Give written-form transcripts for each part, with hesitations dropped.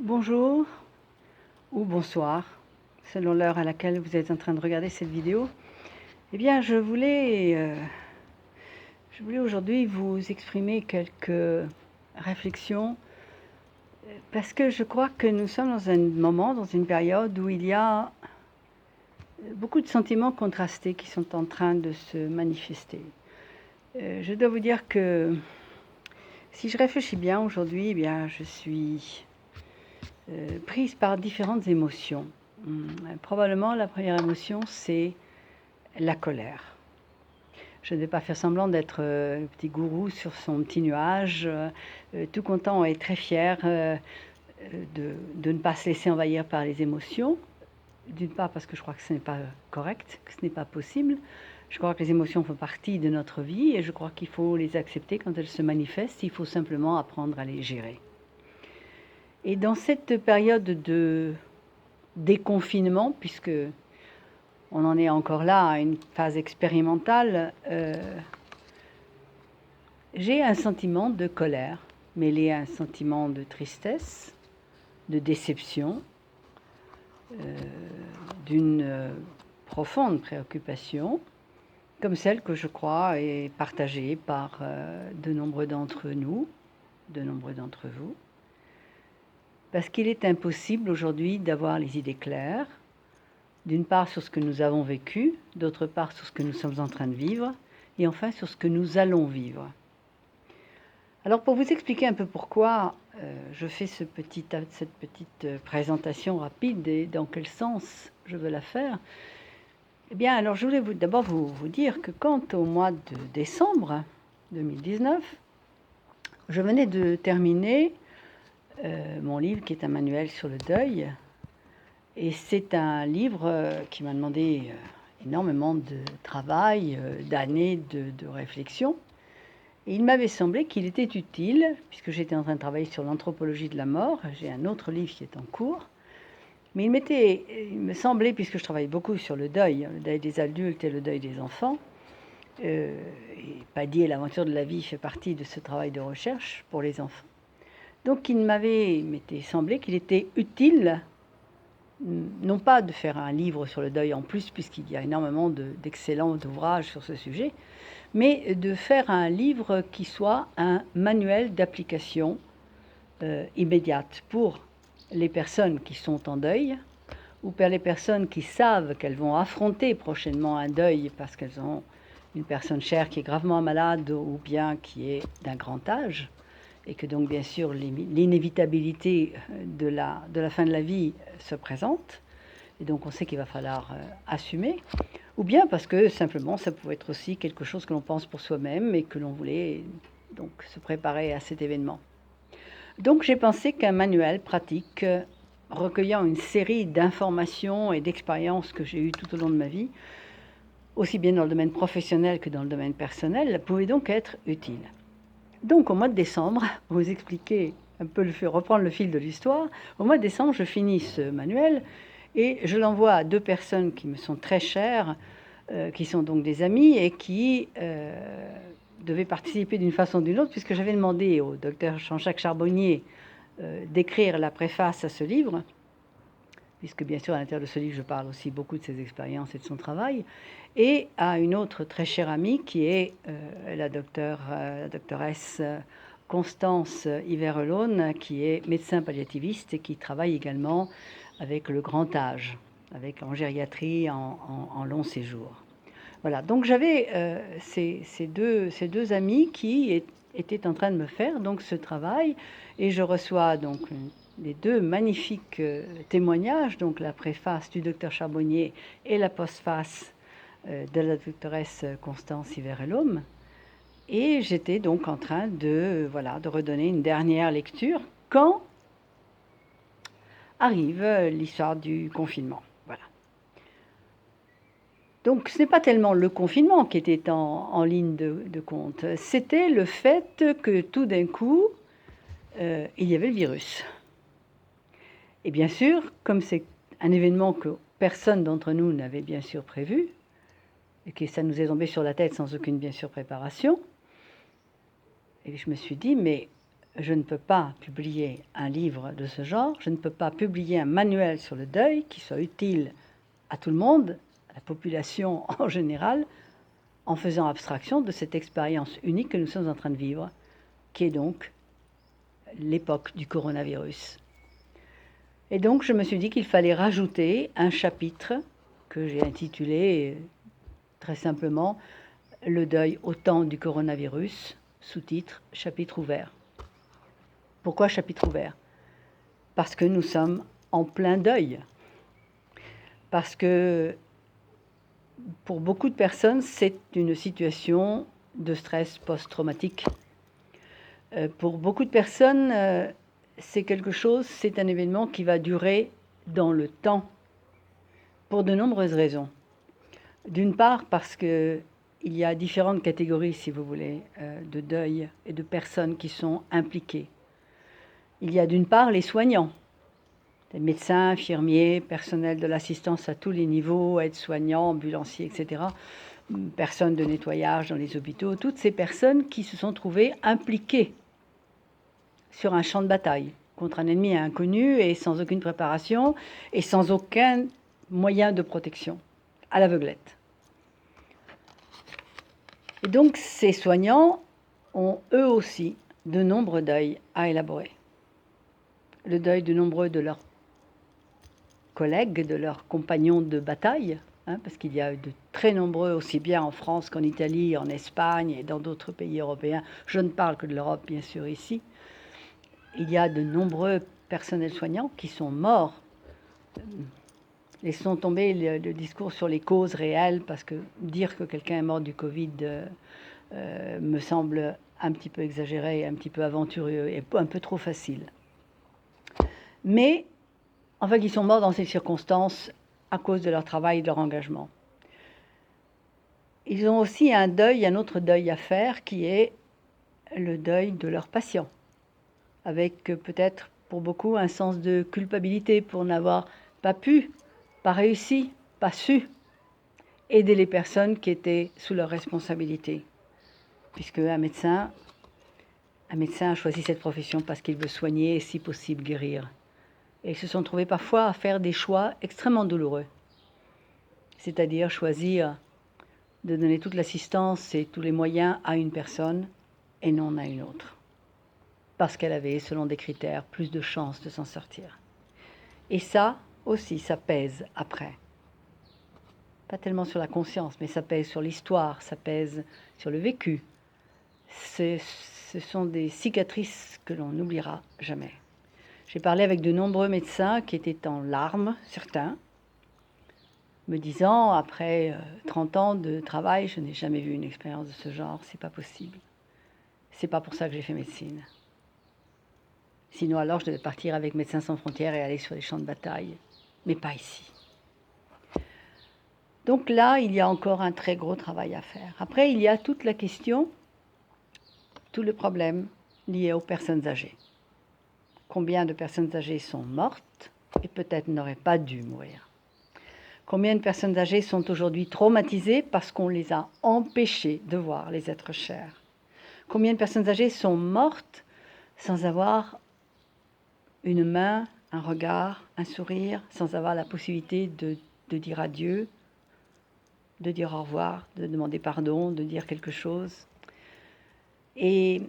Bonjour ou bonsoir, selon l'heure à laquelle vous êtes en train de regarder cette vidéo. Eh bien, je voulais aujourd'hui vous exprimer quelques réflexions parce que je crois que nous sommes dans un moment, dans une période où il y a beaucoup de sentiments contrastés qui sont en train de se manifester. Je dois vous dire que si je réfléchis bien aujourd'hui, eh bien, je suis prise par différentes émotions. Probablement la première émotion, c'est la colère. Je ne vais pas faire semblant d'être un petit gourou sur son petit nuage, tout content et très fier de ne pas se laisser envahir par les émotions. D'une part parce que je crois que ce n'est pas correct, que ce n'est pas possible. Je crois que les émotions font partie de notre vie et je crois qu'il faut les accepter quand elles se manifestent. Il faut simplement apprendre à les gérer. Et dans cette période de déconfinement, puisque on en est encore là à une phase expérimentale, j'ai un sentiment de colère mêlé à un sentiment de tristesse, de déception, d'une profonde préoccupation, comme celle que je crois est partagée par de nombreux d'entre nous, de nombreux d'entre vous, parce qu'il est impossible aujourd'hui d'avoir les idées claires, d'une part sur ce que nous avons vécu, d'autre part sur ce que nous sommes en train de vivre, et enfin sur ce que nous allons vivre. Alors pour vous expliquer un peu pourquoi je fais cette petite présentation rapide et dans quel sens je veux la faire, eh bien alors je voulais d'abord vous dire que quand au mois de décembre 2019, je venais de terminer mon livre qui est un manuel sur le deuil, et c'est un livre qui m'a demandé énormément de travail, d'années de réflexion. Et il m'avait semblé qu'il était utile, puisque j'étais en train de travailler sur l'anthropologie de la mort, j'ai un autre livre qui est en cours, mais il me semblait, puisque je travaille beaucoup sur le deuil des adultes et le deuil des enfants, et Paddy et l'aventure de la vie fait partie de ce travail de recherche pour les enfants. Donc il m'était semblé qu'il était utile, non pas de faire un livre sur le deuil en plus, puisqu'il y a énormément d'excellents ouvrages sur ce sujet, mais de faire un livre qui soit un manuel d'application immédiate pour les personnes qui sont en deuil ou pour les personnes qui savent qu'elles vont affronter prochainement un deuil parce qu'elles ont une personne chère qui est gravement malade ou bien qui est d'un grand âge et que donc bien sûr l'inévitabilité de la fin de la vie se présente et donc on sait qu'il va falloir assumer, ou bien parce que simplement ça pouvait être aussi quelque chose que l'on pense pour soi-même et que l'on voulait donc se préparer à cet événement. Donc j'ai pensé qu'un manuel pratique recueillant une série d'informations et d'expériences que j'ai eues tout au long de ma vie, aussi bien dans le domaine professionnel que dans le domaine personnel, pouvait donc être utile. Donc au mois de décembre, pour vous expliquer un peu reprendre le fil de l'histoire, au mois de décembre, je finis ce manuel et je l'envoie à deux personnes qui me sont très chères, qui sont donc des amis et qui devaient participer d'une façon ou d'une autre, puisque j'avais demandé au docteur Jean-Jacques Charbonnier d'écrire la préface à ce livre, puisque bien sûr à l'intérieur de ce livre je parle aussi beaucoup de ses expériences et de son travail, et à une autre très chère amie qui est la doctoresse Constance Yverelone, qui est médecin palliativiste et qui travaille également avec le grand âge, en gériatrie, en long séjour. Voilà, donc j'avais ces deux amis qui étaient en train de me faire donc ce travail, et je reçois donc les deux magnifiques témoignages, donc la préface du docteur Charbonnier et la postface de la doctoresse Constance Yverelome. Et j'étais donc en train de redonner une dernière lecture quand arrive l'histoire du confinement. Voilà. Donc ce n'est pas tellement le confinement qui était en ligne de compte, c'était le fait que tout d'un coup, il y avait le virus. Et bien sûr, comme c'est un événement que personne d'entre nous n'avait bien sûr prévu, et que ça nous est tombé sur la tête sans aucune bien sûr préparation, et je me suis dit, mais je ne peux pas publier un livre de ce genre, je ne peux pas publier un manuel sur le deuil qui soit utile à tout le monde, à la population en général, en faisant abstraction de cette expérience unique que nous sommes en train de vivre, qui est donc l'époque du coronavirus. Et donc je me suis dit qu'il fallait rajouter un chapitre que j'ai intitulé très simplement « Le deuil au temps du coronavirus », sous-titre « Chapitre ouvert ». Pourquoi chapitre ouvert? Parce que nous sommes en plein deuil. Parce que pour beaucoup de personnes, c'est une situation de stress post-traumatique. Pour beaucoup de personnes, c'est quelque chose, c'est un événement qui va durer dans le temps, pour de nombreuses raisons. D'une part, parce qu'il y a différentes catégories, si vous voulez, de deuil et de personnes qui sont impliquées. Il y a d'une part les soignants, les médecins, infirmiers, personnel de l'assistance à tous les niveaux, aides-soignants, ambulanciers, etc., personnes de nettoyage dans les hôpitaux, toutes ces personnes qui se sont trouvées impliquées sur un champ de bataille contre un ennemi inconnu et sans aucune préparation et sans aucun moyen de protection, à l'aveuglette. Et donc ces soignants ont eux aussi de nombreux deuils à élaborer. Le deuil de nombreux de leurs collègues, de leurs compagnons de bataille, parce qu'il y a de très nombreux, aussi bien en France qu'en Italie, en Espagne et dans d'autres pays européens. Je ne parle que de l'Europe, bien sûr, ici. Il y a de nombreux personnels soignants qui sont morts. Laissons tomber le discours sur les causes réelles, parce que dire que quelqu'un est mort du Covid me semble un petit peu exagéré, un petit peu aventureux et un peu trop facile. Mais, enfin, ils sont morts dans ces circonstances à cause de leur travail et de leur engagement. Ils ont aussi un autre deuil à faire, qui est le deuil de leurs patients, avec peut-être pour beaucoup un sens de culpabilité pour n'avoir pas pu, pas réussi, pas su aider les personnes qui étaient sous leur responsabilité. Puisque un médecin a choisi cette profession parce qu'il veut soigner et si possible guérir. Et ils se sont trouvés parfois à faire des choix extrêmement douloureux. C'est-à-dire choisir de donner toute l'assistance et tous les moyens à une personne et non à une autre. Parce qu'elle avait, selon des critères, plus de chances de s'en sortir. Et ça aussi, ça pèse après. Pas tellement sur la conscience, mais ça pèse sur l'histoire, ça pèse sur le vécu. Ce sont des cicatrices que l'on n'oubliera jamais. J'ai parlé avec de nombreux médecins qui étaient en larmes, certains, me disant, après 30 ans de travail, je n'ai jamais vu une expérience de ce genre, c'est pas possible. C'est pas pour ça que j'ai fait médecine. Sinon, alors, je devais partir avec Médecins sans frontières et aller sur les champs de bataille, mais pas ici. Donc là, il y a encore un très gros travail à faire. Après, il y a toute la question, tout le problème lié aux personnes âgées. Combien de personnes âgées sont mortes et peut-être n'auraient pas dû mourir? Combien de personnes âgées sont aujourd'hui traumatisées parce qu'on les a empêchées de voir les êtres chers? Combien de personnes âgées sont mortes sans avoir une main, un regard, un sourire, sans avoir la possibilité de dire adieu, de dire au revoir, de demander pardon, de dire quelque chose? Et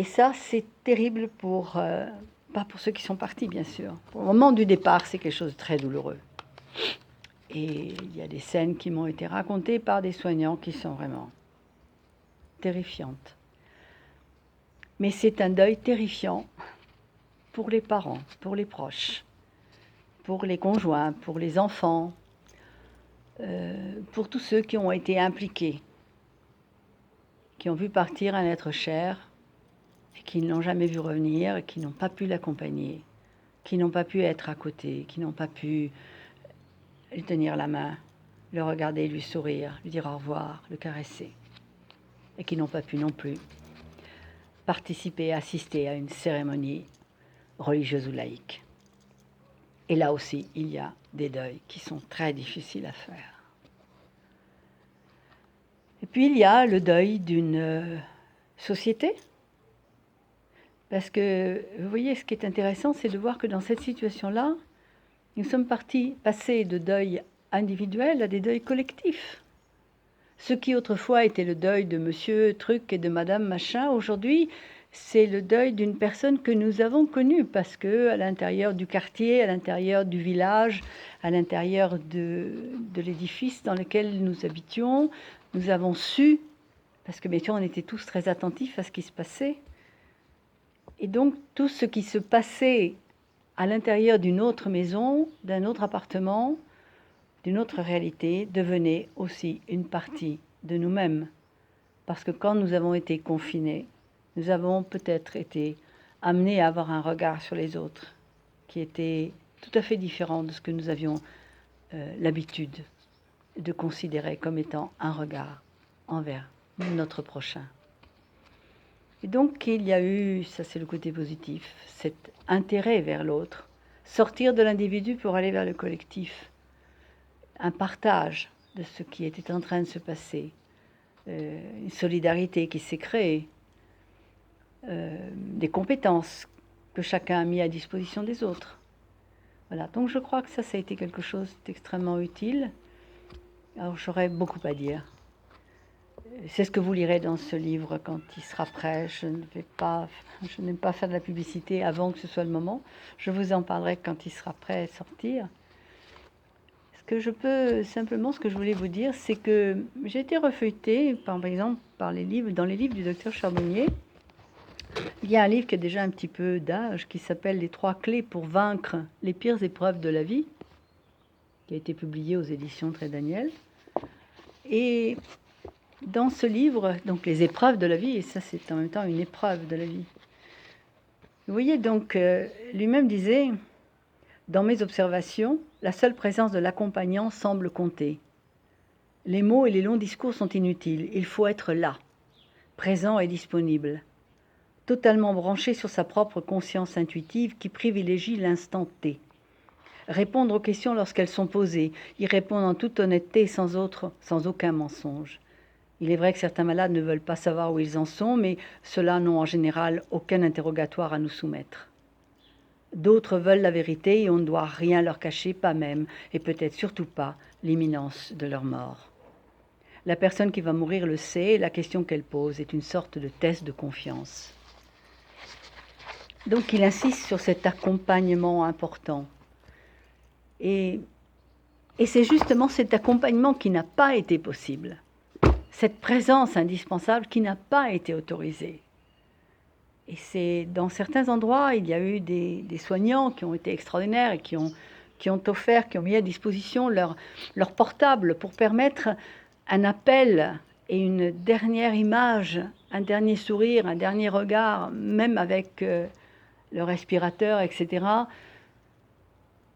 ça, c'est terrible pas pour ceux qui sont partis, bien sûr. Au moment du départ, c'est quelque chose de très douloureux. Et il y a des scènes qui m'ont été racontées par des soignants qui sont vraiment terrifiantes. Mais c'est un deuil terrifiant pour les parents, pour les proches, pour les conjoints, pour les enfants, pour tous ceux qui ont été impliqués, qui ont vu partir un être cher et qui ne l'ont jamais vu revenir, et qui n'ont pas pu l'accompagner, qui n'ont pas pu être à côté, qui n'ont pas pu lui tenir la main, le regarder, lui sourire, lui dire au revoir, le caresser, et qui n'ont pas pu non plus participer, assister à une cérémonie religieuse ou laïque. Et là aussi, il y a des deuils qui sont très difficiles à faire. Et puis il y a le deuil d'une société, Parce que, vous voyez, ce qui est intéressant, c'est de voir que dans cette situation-là, nous sommes passés de deuil individuel à des deuils collectifs. Ce qui autrefois était le deuil de monsieur truc et de madame machin, aujourd'hui, c'est le deuil d'une personne que nous avons connue, parce que à l'intérieur du quartier, à l'intérieur du village, à l'intérieur de l'édifice dans lequel nous habitions, nous avons su, parce que bien sûr on était tous très attentifs à ce qui se passait, et donc tout ce qui se passait à l'intérieur d'une autre maison, d'un autre appartement, d'une autre réalité, devenait aussi une partie de nous-mêmes. Parce que quand nous avons été confinés, nous avons peut-être été amenés à avoir un regard sur les autres qui était tout à fait différent de ce que nous avions l'habitude de considérer comme étant un regard envers notre prochain. Et donc il y a eu, ça c'est le côté positif, cet intérêt vers l'autre, sortir de l'individu pour aller vers le collectif, un partage de ce qui était en train de se passer, une solidarité qui s'est créée, des compétences que chacun a mis à disposition des autres. Voilà, donc je crois que ça a été quelque chose d'extrêmement utile. Alors j'aurais beaucoup à dire. C'est ce que vous lirez dans ce livre quand il sera prêt. Je n'aime pas faire de la publicité avant que ce soit le moment. Je vous en parlerai quand il sera prêt à sortir. Ce que je voulais vous dire, c'est que j'ai été refeuilletée, par exemple, dans les livres du docteur Charbonnier. Il y a un livre qui a déjà un petit peu d'âge, qui s'appelle « Les 3 clés pour vaincre les pires épreuves de la vie », qui a été publié aux éditions Très Daniel. Et dans ce livre, donc les épreuves de la vie, et ça c'est en même temps une épreuve de la vie. Vous voyez, donc, lui-même disait, dans mes observations, la seule présence de l'accompagnant semble compter. Les mots et les longs discours sont inutiles, il faut être là, présent et disponible, totalement branché sur sa propre conscience intuitive qui privilégie l'instant T. Répondre aux questions lorsqu'elles sont posées, y répondre en toute honnêteté sans aucun mensonge. Il est vrai que certains malades ne veulent pas savoir où ils en sont, mais ceux-là n'ont en général aucun interrogatoire à nous soumettre. D'autres veulent la vérité et on ne doit rien leur cacher, pas même, et peut-être surtout pas, l'imminence de leur mort. La personne qui va mourir le sait, et la question qu'elle pose est une sorte de test de confiance. Donc il insiste sur cet accompagnement important. Et c'est justement cet accompagnement qui n'a pas été possible, cette présence indispensable qui n'a pas été autorisée. Et c'est dans certains endroits, il y a eu des soignants qui ont été extraordinaires et qui ont offert, qui ont mis à disposition leur portable pour permettre un appel et une dernière image, un dernier sourire, un dernier regard, même avec le respirateur, etc.,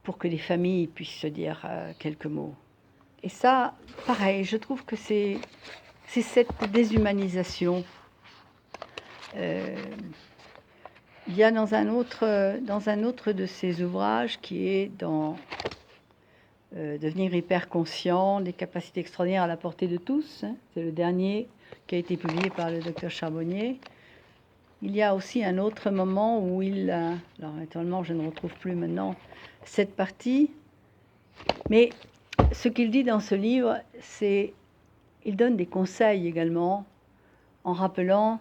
pour que les familles puissent se dire quelques mots. Et ça, pareil, je trouve que c'est cette déshumanisation. Il y a dans un autre de ses ouvrages qui est dans Devenir hyper conscient, des capacités extraordinaires à la portée de tous, hein, c'est le dernier qui a été publié par le docteur Charbonnier. Il y a aussi un autre moment où alors naturellement je ne retrouve plus maintenant cette partie, mais ce qu'il dit dans ce livre, c'est il donne des conseils également en rappelant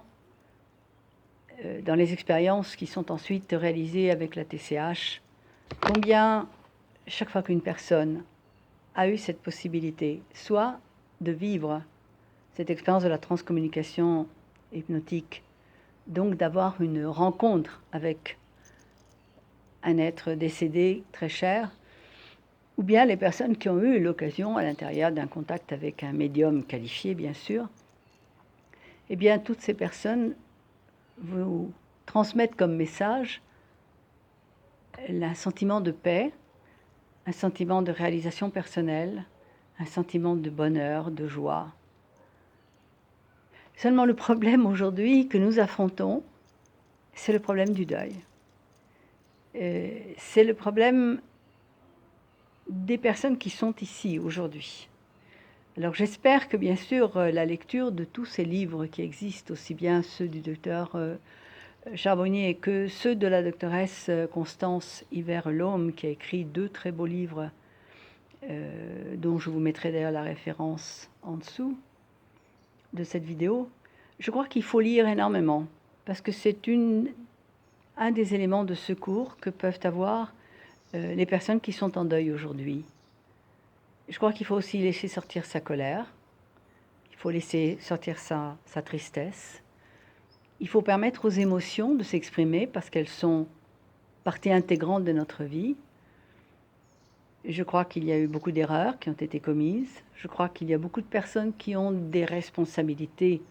dans les expériences qui sont ensuite réalisées avec la TCH, combien chaque fois qu'une personne a eu cette possibilité, soit de vivre cette expérience de la transcommunication hypnotique, donc d'avoir une rencontre avec un être décédé très cher, ou bien les personnes qui ont eu l'occasion, à l'intérieur d'un contact avec un médium qualifié, bien sûr, eh bien, toutes ces personnes vous transmettent comme message un sentiment de paix, un sentiment de réalisation personnelle, un sentiment de bonheur, de joie. Seulement le problème aujourd'hui que nous affrontons, c'est le problème du deuil. C'est le problème des personnes qui sont ici aujourd'hui. Alors j'espère que bien sûr la lecture de tous ces livres qui existent, aussi bien ceux du docteur Charbonnier que ceux de la doctoresse Constance Hiver-Lhomme, qui a écrit 2 très beaux livres, dont je vous mettrai d'ailleurs la référence en dessous de cette vidéo. Je crois qu'il faut lire énormément, parce que c'est un des éléments de secours que peuvent avoir les personnes qui sont en deuil aujourd'hui. Je crois qu'il faut aussi laisser sortir sa colère, il faut laisser sortir sa tristesse, il faut permettre aux émotions de s'exprimer parce qu'elles sont partie intégrante de notre vie. Je crois qu'il y a eu beaucoup d'erreurs qui ont été commises. Je crois qu'il y a beaucoup de personnes qui ont des responsabilités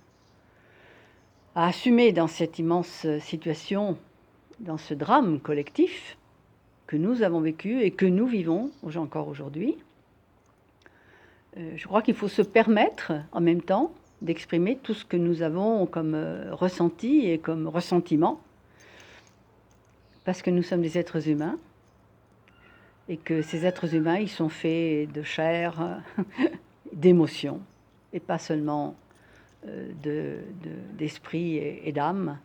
à assumer dans cette immense situation, dans ce drame collectif que nous avons vécu et que nous vivons encore aujourd'hui. Je crois qu'il faut se permettre en même temps d'exprimer tout ce que nous avons comme ressenti et comme ressentiment, parce que nous sommes des êtres humains et que ces êtres humains, ils sont faits de chair, d'émotions, et pas seulement d'esprit et d'âme,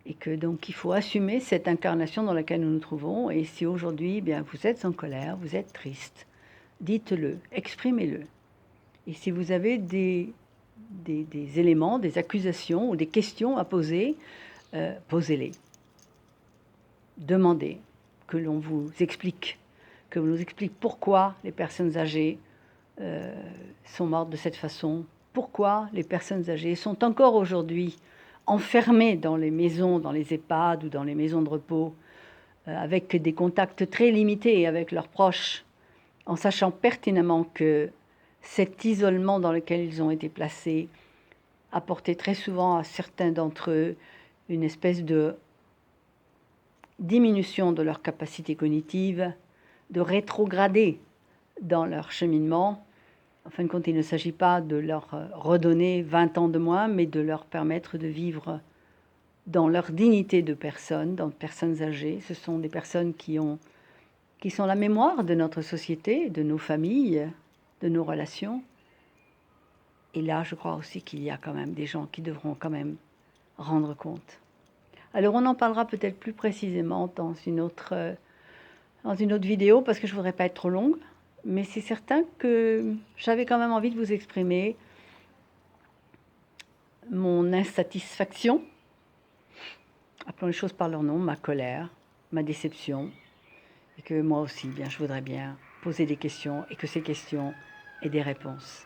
et que donc il faut assumer cette incarnation dans laquelle nous nous trouvons. Et si aujourd'hui, eh bien, vous êtes en colère, vous êtes triste, dites-le, exprimez-le. Et si vous avez des éléments, des accusations ou des questions à poser, posez-les. Demandez que l'on vous explique, que l'on nous explique pourquoi les personnes âgées sont mortes de cette façon, pourquoi les personnes âgées sont encore aujourd'hui enfermées dans les maisons, dans les EHPAD ou dans les maisons de repos, avec des contacts très limités avec leurs proches, en sachant pertinemment que cet isolement dans lequel ils ont été placés apportait très souvent à certains d'entre eux une espèce de diminution de leur capacité cognitive, de rétrograder dans leur cheminement. En fin de compte, il ne s'agit pas de leur redonner 20 ans de moins, mais de leur permettre de vivre dans leur dignité de personnes, dans personnes âgées. Ce sont des personnes qui sont la mémoire de notre société, de nos familles, de nos relations. Et là, je crois aussi qu'il y a quand même des gens qui devront quand même rendre compte. Alors, on en parlera peut-être plus précisément dans une autre vidéo, parce que je ne voudrais pas être trop longue. Mais c'est certain que j'avais quand même envie de vous exprimer mon insatisfaction, appelons les choses par leur nom, ma colère, ma déception, et que moi aussi, bien, je voudrais bien poser des questions et que ces questions aient des réponses.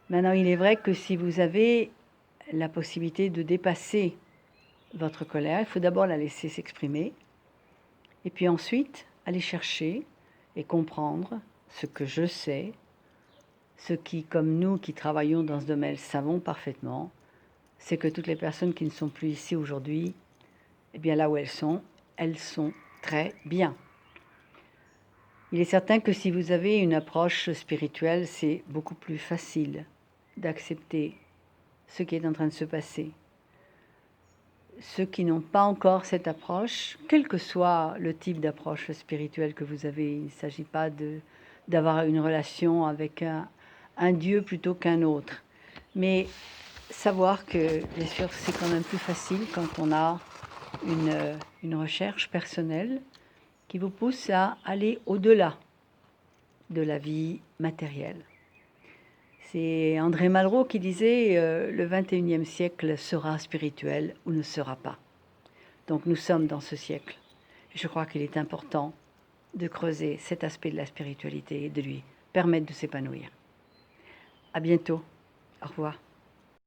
Maintenant, il est vrai que si vous avez la possibilité de dépasser votre colère, il faut d'abord la laisser s'exprimer, et puis ensuite aller chercher et comprendre ce que je sais, ce qui, comme nous qui travaillons dans ce domaine, savons parfaitement, c'est que toutes les personnes qui ne sont plus ici aujourd'hui, eh bien là où elles sont très bien. Il est certain que si vous avez une approche spirituelle, c'est beaucoup plus facile d'accepter ce qui est en train de se passer. Ceux qui n'ont pas encore cette approche, quel que soit le type d'approche spirituelle que vous avez, il ne s'agit pas d'avoir une relation avec un Dieu plutôt qu'un autre. Mais savoir que, bien sûr, c'est quand même plus facile quand on a une recherche personnelle qui vous pousse à aller au-delà de la vie matérielle. C'est André Malraux qui disait le 21e siècle sera spirituel ou ne sera pas. Donc nous sommes dans ce siècle. Je crois qu'il est important de creuser cet aspect de la spiritualité et de lui permettre de s'épanouir. À bientôt. Au revoir.